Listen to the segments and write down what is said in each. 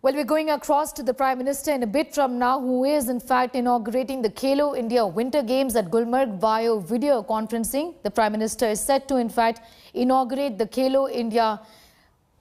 Well, we're going across to the Prime Minister in a bit from now, who is in fact inaugurating the Khelo India Winter Games at Gulmarg via video conferencing. The Prime Minister is set to in fact inaugurate the Khelo India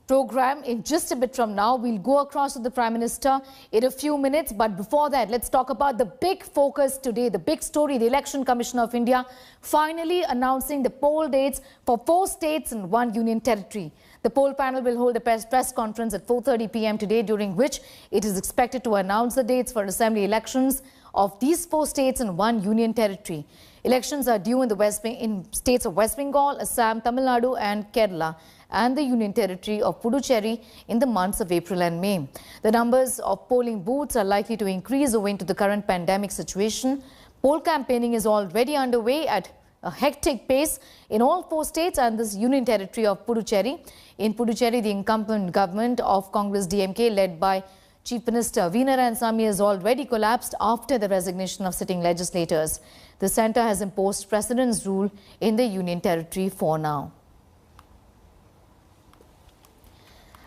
program in just a bit from now. We'll go across to the Prime Minister in a few minutes. But before that, let's talk about the big focus today, the big story. The Election Commission of India finally announcing the poll dates for 4 states and 1 union territory. The poll panel will hold a press conference at 4:30 p.m. today, during which it is expected to announce the dates for assembly elections of these 4 states and 1 union territory. Elections are due in states of West Bengal, Assam, Tamil Nadu and Kerala, and the Union Territory of Puducherry in the months of April and May. The numbers of polling booths are likely to increase owing to the current pandemic situation. Poll campaigning is already underway at a hectic pace in all 4 states and this Union Territory of Puducherry. In Puducherry, the incumbent government of Congress DMK, led by Chief Minister Narayanasamy, has already collapsed after the resignation of sitting legislators. The centre has imposed precedence rule in the Union Territory for now.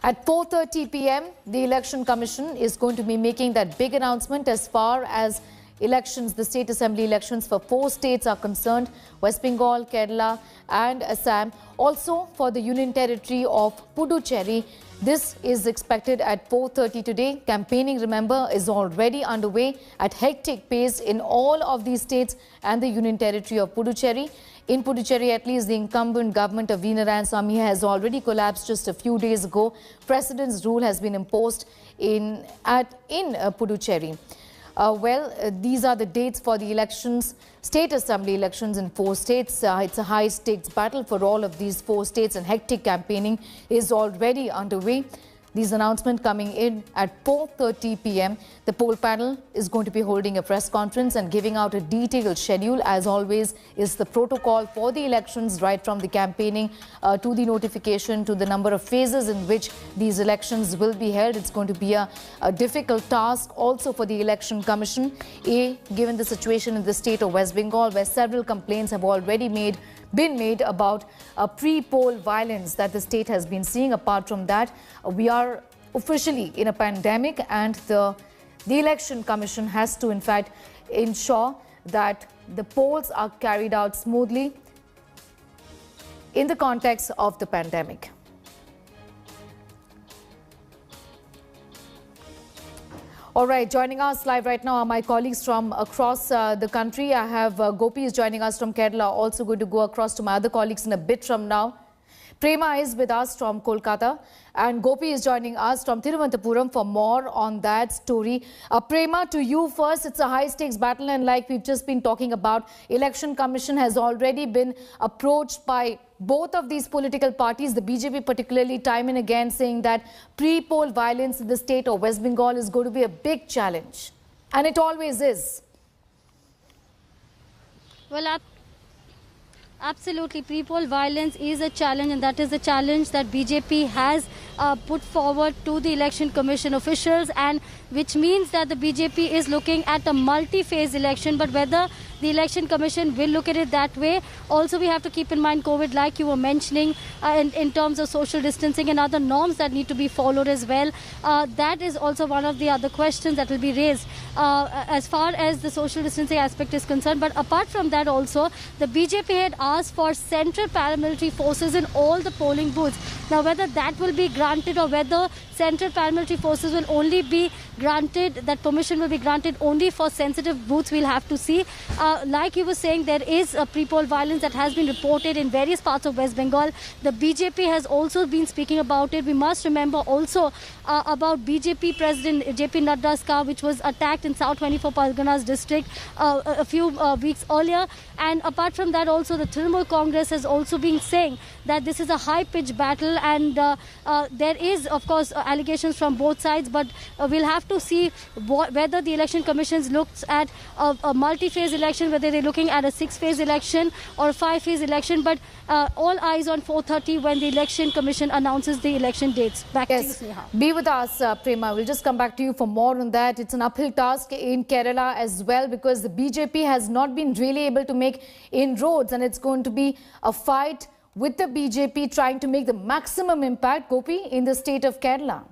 At 4:30 p.m., the Election Commission is going to be making that big announcement as far as elections, the state assembly elections for 4 states are concerned: West Bengal, Kerala and Assam. Also for the Union Territory of Puducherry, this is expected at 4:30 today. Campaigning, remember, is already underway at hectic pace in all of these states and the Union Territory of Puducherry. In Puducherry, at least, the incumbent government of Narayanasamy has already collapsed just a few days ago. Precedence rule has been imposed in Puducherry. These are the dates for the elections, state assembly elections in 4 states. It's a high-stakes battle for all of these 4 states, and hectic campaigning is already underway. These announcements coming in at 4:30 p.m. The poll panel is going to be holding a press conference and giving out a detailed schedule. As always, is the protocol for the elections, right from the campaigning to the notification to the number of phases in which these elections will be held. It's going to be a difficult task also for the Election Commission, given the situation in the state of West Bengal, where several complaints have already been made about pre-poll violence that the state has been seeing. Apart from that, we are officially in a pandemic, and the Election Commission has to in fact ensure that the polls are carried out smoothly in the context of the pandemic. All right, joining us live right now are my colleagues from across the country. I have Gopi is joining us from Kerala, also going to go across to my other colleagues in a bit from now. Prema is with us from Kolkata, and Gopi is joining us from Thiruvananthapuram for more on that story. Prema, to you first. It's a high-stakes battle, and like we've just been talking about, Election Commission has already been approached by both of these political parties, the BJP particularly, time and again saying that pre-poll violence in the state of West Bengal is going to be a big challenge. And it always is. Well, absolutely, pre-poll violence is a challenge, and that is the challenge that BJP has put forward to the Election Commission officials, and which means that the BJP is looking at a multi-phase election. But whether the Election Commission will look at it that way, also we have to keep in mind COVID, like you were mentioning, in terms of social distancing and other norms that need to be followed as well. That is also one of the other questions that will be raised as far as the social distancing aspect is concerned. But apart from that also, the BJP had asked for central paramilitary forces in all the polling booths. Now, whether that will be granted or whether central paramilitary forces will only be granted, that permission will be granted only for sensitive booths, we'll have to see. Like you were saying, there is a pre-poll violence that has been reported in various parts of West Bengal. The BJP has also been speaking about it. We must remember also about BJP President JP Nadda's car, which was attacked in South 24 Parganas district a few weeks earlier. And apart from that also, the Trinamool Congress has also been saying that this is a high-pitched battle, and there is, of course, allegations from both sides, but we'll have to see whether the Election Commission looks at a multi-phase election, whether they're looking at a 6-phase election or a 5-phase election. But all eyes on 4:30 when the Election Commission announces the election dates. Back to you, Sneha. Be with us, Prema. We'll just come back to you for more on that. It's an uphill task in Kerala as well, because the BJP has not been really able to make inroads, and it's going to be a fight with the BJP trying to make the maximum impact, Gopi, in the state of Kerala.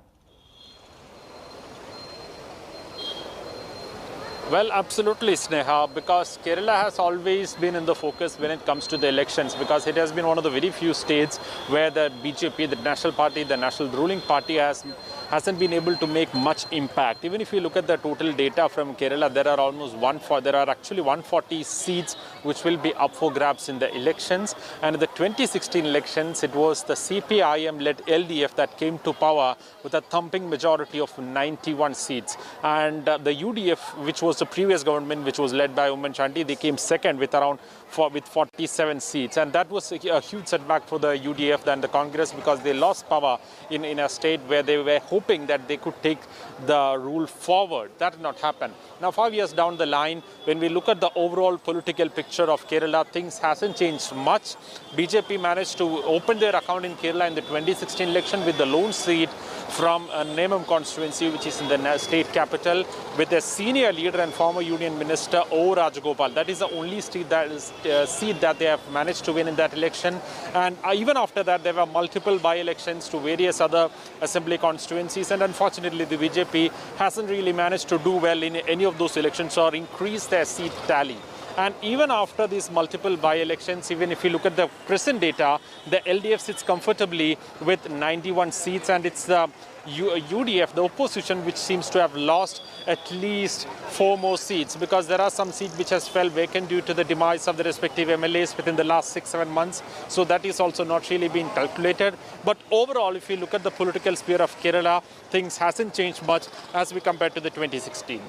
Well, absolutely, Sneha, because Kerala has always been in the focus when it comes to the elections, because it has been one of the very few states where the BJP, the national party, the national ruling party hasn't been able to make much impact. Even if you look at the total data from Kerala, there are actually 140 seats which will be up for grabs in the elections. And in the 2016 elections, it was the CPIM-led LDF that came to power with a thumping majority of 91 seats. And the UDF, which was the previous government, which was led by Umman Chanti, they came second with around 47 seats. And that was a huge setback for the UDF than the Congress, because they lost power in a state where they were hoping that they could take the rule forward. That did not happen. Now, 5 years down the line, when we look at the overall political picture of Kerala, things hasn't changed much. BJP managed to open their account in Kerala in the 2016 election with the lone seat from Nemam constituency, which is in the state capital, with a senior leader and former Union Minister O. Rajagopal. That is the only seat that they have managed to win in that election. And even after that, there were multiple by-elections to various other assembly constituencies. And unfortunately, the BJP hasn't really managed to do well in any of those elections or increase their seat tally. And even after these multiple by-elections, even if you look at the present data, the LDF sits comfortably with 91 seats, and it's the UDF, the opposition, which seems to have lost at least 4 more seats, because there are some seats which has fell vacant due to the demise of the respective MLAs within the last 6-7 months. So that is also not really being calculated. But overall, if you look at the political sphere of Kerala, things hasn't changed much as we compare to the 2016.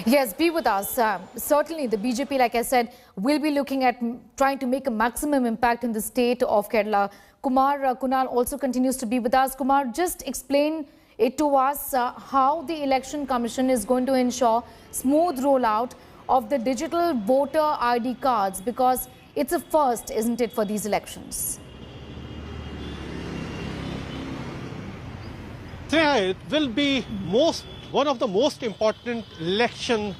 Yes, be with us. Certainly, the BJP, like I said, will be looking at trying to make a maximum impact in the state of Kerala. Kunal also continues to be with us. Kumar, just explain it to us how the Election Commission is going to ensure smooth rollout of the digital voter ID cards, because it's a first, isn't it, for these elections? Yeah, it will be one of the most important election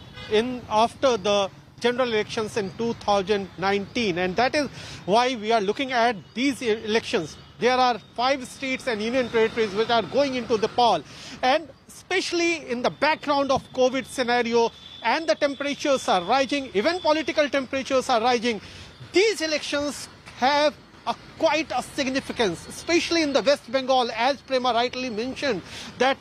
after the general elections in 2019, and that is why we are looking at these elections. There are 5 states and union territories which are going into the poll, and especially in the background of COVID scenario, and the temperatures are rising, even political temperatures are rising. These elections have quite a significance, especially in the West Bengal, as Prema rightly mentioned, that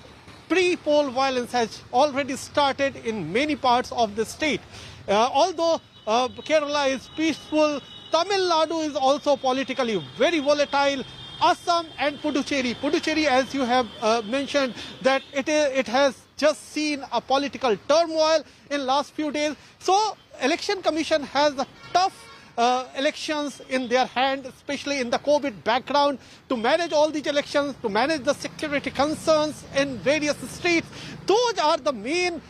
pre-poll violence has already started in many parts of the state. Although Kerala is peaceful, Tamil Nadu is also politically very volatile. Assam and Puducherry, as you have mentioned, that it has just seen a political turmoil in last few days. So Election Commission has a tough elections in their hand, especially in the COVID background, to manage all these elections, to manage the security concerns in various states. Those are the main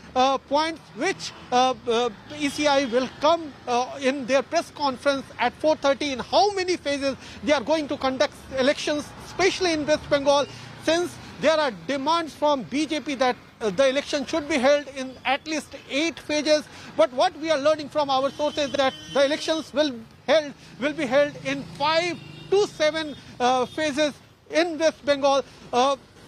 points which ECI will come in their press conference at 4:30 in how many phases they are going to conduct elections, especially in West Bengal, since there are demands from BJP that the election should be held in at least 8 phases. But what we are learning from our sources that the elections will be held in 5 to 7 phases in West Bengal.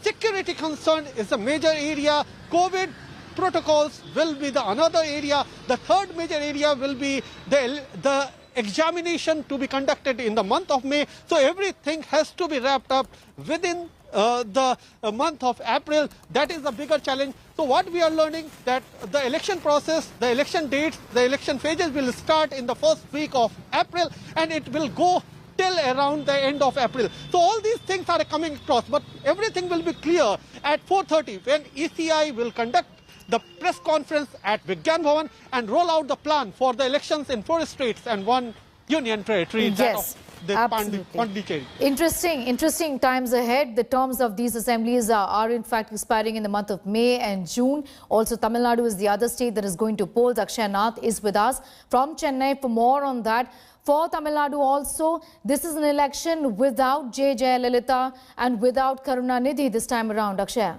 Security concern is a major area. COVID protocols will be another area. The third major area will be the examination to be conducted in the month of May. So everything has to be wrapped up within the month of April. That is the bigger challenge. So what we are learning that the election process, the election dates, the election phases will start in the first week of April, and it will go till around the end of April. So all these things are coming across, but everything will be clear at 4:30 when ECI will conduct the press conference at Vigyan Bhavan and roll out the plan for the elections in 4 states and 1 union territory. Yes, absolutely. Interesting times ahead. The terms of these assemblies are in fact expiring in the month of May and June. Also, Tamil Nadu is the other state that is going to polls. Akshay Nath is with us from Chennai for more on that. For Tamil Nadu also, this is an election without J. Jayalalitha and without Karunanidhi this time around. Akshay.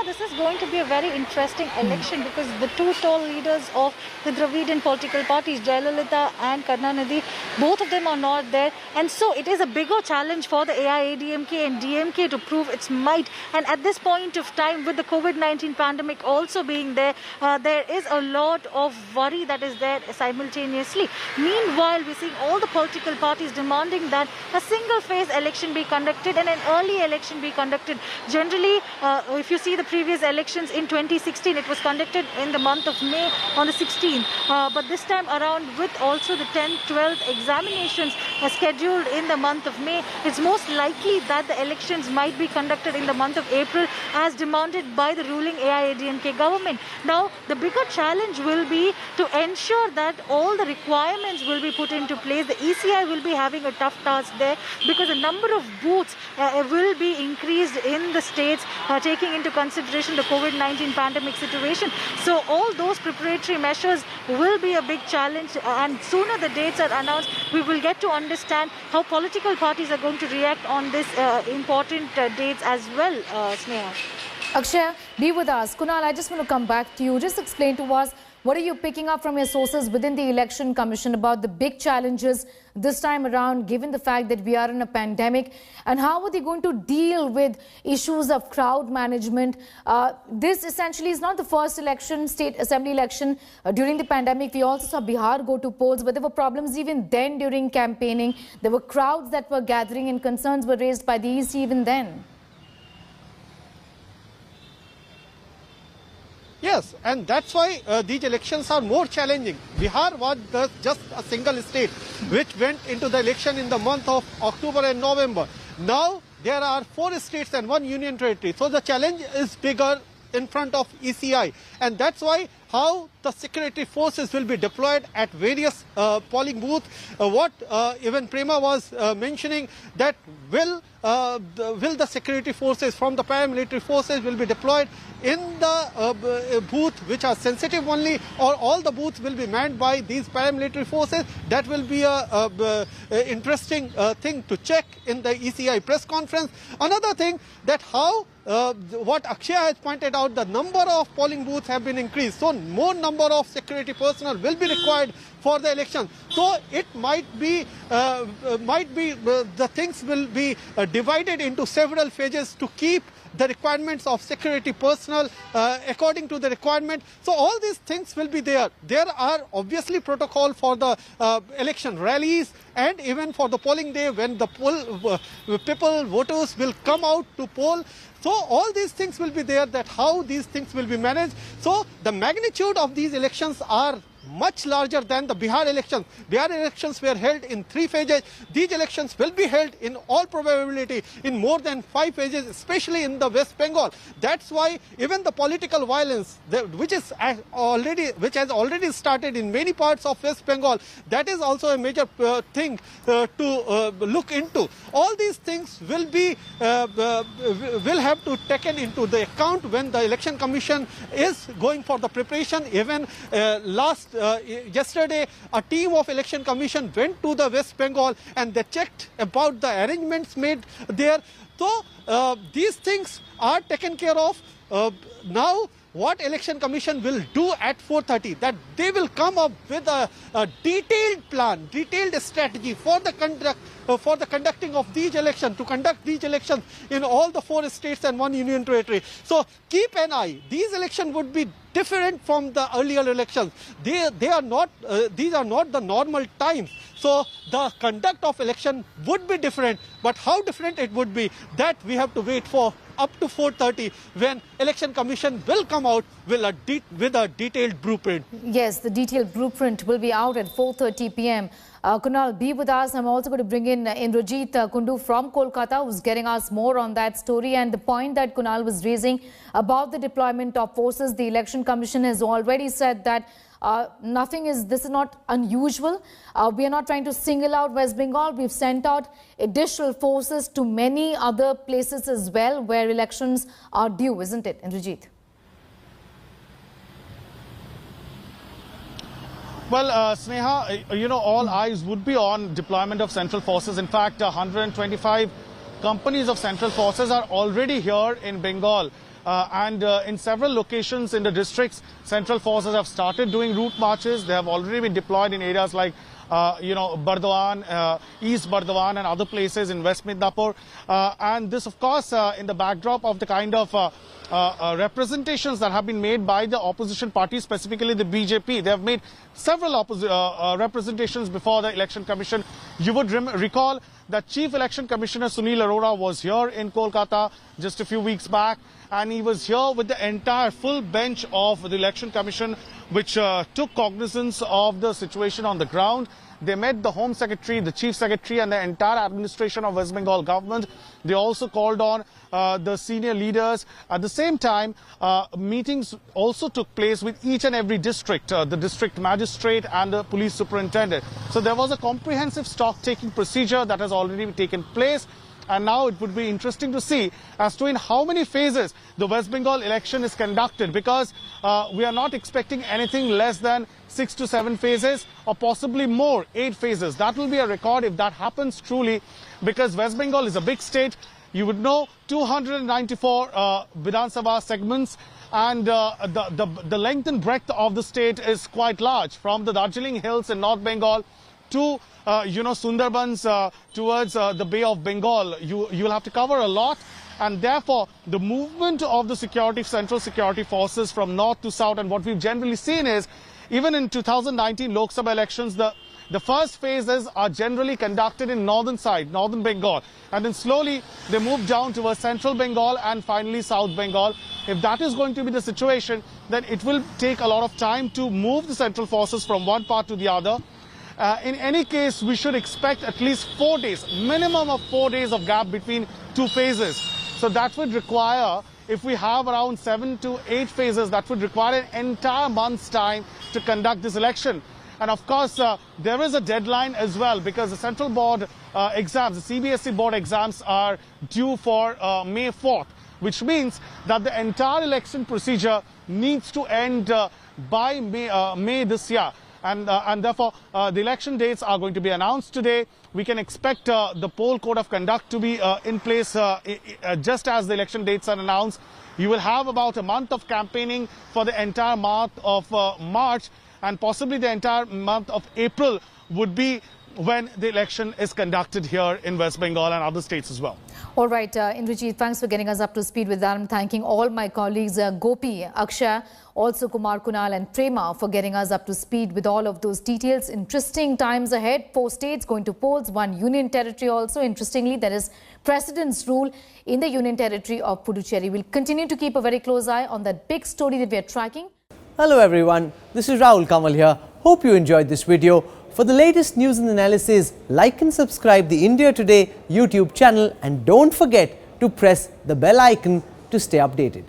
this is going to be a very interesting election because the two tall leaders of the Dravidian political parties, Jayalalitha and Karunanidhi, both of them are not there. And so it is a bigger challenge for the AIADMK and DMK to prove its might. And at this point of time, with the COVID-19 pandemic also being there, there is a lot of worry that is there simultaneously. Meanwhile, we're seeing all the political parties demanding that a single-phase election be conducted and an early election be conducted. Generally, if you see the previous elections in 2016, it was conducted in the month of May on the 16th. But this time around, with also the 10th, 12th examinations scheduled in the month of May, it's most likely that the elections might be conducted in the month of April as demanded by the ruling AIADMK government. Now, the bigger challenge will be to ensure that all the requirements will be put into place. The ECI will be having a tough task there because the number of booths will be increased in the states, taking into consideration the COVID-19 pandemic situation. So all those preparatory measures will be a big challenge, and sooner the dates are announced, we will get to understand how political parties are going to react on this important dates as well, Sneha. Akshay, be with us. Kunal, I just want to come back to you. Just explain to us, what are you picking up from your sources within the Election Commission about the big challenges this time around, given the fact that we are in a pandemic? And how are they going to deal with issues of crowd management? This essentially is not the first election, state assembly election during the pandemic. We also saw Bihar go to polls, but there were problems even then during campaigning. There were crowds that were gathering and concerns were raised by the EC even then. Yes, and that's why these elections are more challenging. Bihar was just a single state which went into the election in the month of October and November. Now there are 4 states and 1 union territory. So the challenge is bigger in front of ECI, and that's why how the security forces will be deployed at various polling booths. What even Prema was mentioning, that will the security forces from the paramilitary forces will be deployed in the booth which are sensitive only, or all the booths will be manned by these paramilitary forces? That will be a interesting thing to check in the ECI press conference. Another thing, that how what Akshay has pointed out, the number of polling booths have been increased. So more number of security personnel will be required for the election. So it might be the things will be divided into several phases to keep the requirements of security personnel according to the requirement. So all these things will be there. There are obviously protocol for the election rallies and even for the polling day when the voters will come out to poll. So all these things will be there, that how these things will be managed. So the magnitude of these elections are much larger than the Bihar elections. Bihar elections were held in 3 phases. These elections will be held in all probability in more than 5 phases, especially in the West Bengal. That's why even the political violence, which has already started in many parts of West Bengal, that is also a major thing to look into. All these things will be will have to taken into the account when the Election Commission is going for the preparation. Even yesterday, a team of Election Commission went to the West Bengal and they checked about the arrangements made there. So these things are taken care of. Now what Election Commission will do at 4:30, that they will come up with a detailed plan, detailed strategy for the conducting of these elections, to conduct these elections in all the 4 states and 1 union territory. So keep an eye. These elections would be different from the earlier elections. They are not. These are not the normal times. So the conduct of election would be different. But how different it would be, that we have to wait for up to 4:30, when Election Commission will come out with a detailed blueprint. Yes, the detailed blueprint will be out at 4:30 p.m. Kunal, be with us. I'm also going to bring in Indrajit Kundu from Kolkata, who's getting us more on that story. And the point that Kunal was raising about the deployment of forces, the Election Commission has already said that this is not unusual. We are not trying to single out West Bengal. We've sent out additional forces to many other places as well where elections are due, isn't it, Indrajit? Well, Sneha, all eyes would be on deployment of central forces. In fact, 125 companies of central forces are already here in Bengal. and in several locations in the districts, central forces have started doing route marches. They have already been deployed in areas like Bardhaman, East Bardhaman and other places in West Midnapur. And this, of course, in the backdrop of the kind of representations that have been made by the opposition parties, specifically the BJP. They have made several representations before the Election Commission. You would recall that Chief Election Commissioner Sunil Arora was here in Kolkata just a few weeks back, and he was here with the entire full bench of the Election Commission, which took cognizance of the situation on the ground. They met the Home Secretary, the Chief Secretary and the entire administration of West Bengal government. They also called on the senior leaders. At the same time, meetings also took place with each and every district, the district magistrate and the police superintendent. So there was a comprehensive stock-taking procedure that has already taken place. And now it would be interesting to see as to in how many phases the West Bengal election is conducted, because we are not expecting anything less than 6 to 7 phases or possibly more, 8 phases. That will be a record if that happens truly, because West Bengal is a big state. You would know 294 Vidhan Sabha segments, and the length and breadth of the state is quite large, from the Darjeeling Hills in North Bengal to Sundarbans towards the Bay of Bengal. You'll have to cover a lot, and therefore the movement of the central security forces from north to south, and what we've generally seen is even in 2019 Lok Sabha elections, the first phases are generally conducted in northern Bengal, and then slowly they move down towards central Bengal and finally South Bengal. If that is going to be the situation, then it will take a lot of time to move the central forces from one part to the other. In any case, we should expect at least 4 days, minimum of 4 days of gap between 2 phases. So that would require, if we have around 7 to 8 phases, that would require an entire month's time to conduct this election. And of course, there is a deadline as well, because the central board exams, the CBSE board exams are due for May 4th, which means that the entire election procedure needs to end by May this year. And therefore, the election dates are going to be announced today. We can expect the poll code of conduct to be in place just as the election dates are announced. You will have about a month of campaigning for the entire month of March, and possibly the entire month of April would be when the election is conducted here in West Bengal and other states as well. All right, Indrajit, thanks for getting us up to speed with that. I'm thanking all my colleagues, Gopi, Akshay, also Kumar, Kunal and Prema, for getting us up to speed with all of those details. Interesting times ahead. 4 states going to polls, 1 union territory also. Interestingly, there is precedence rule in the union territory of Puducherry. We'll continue to keep a very close eye on that big story that we are tracking. Hello everyone, this is Rahul Kamal here. Hope you enjoyed this video. For the latest news and analysis, like and subscribe the India Today YouTube channel, and don't forget to press the bell icon to stay updated.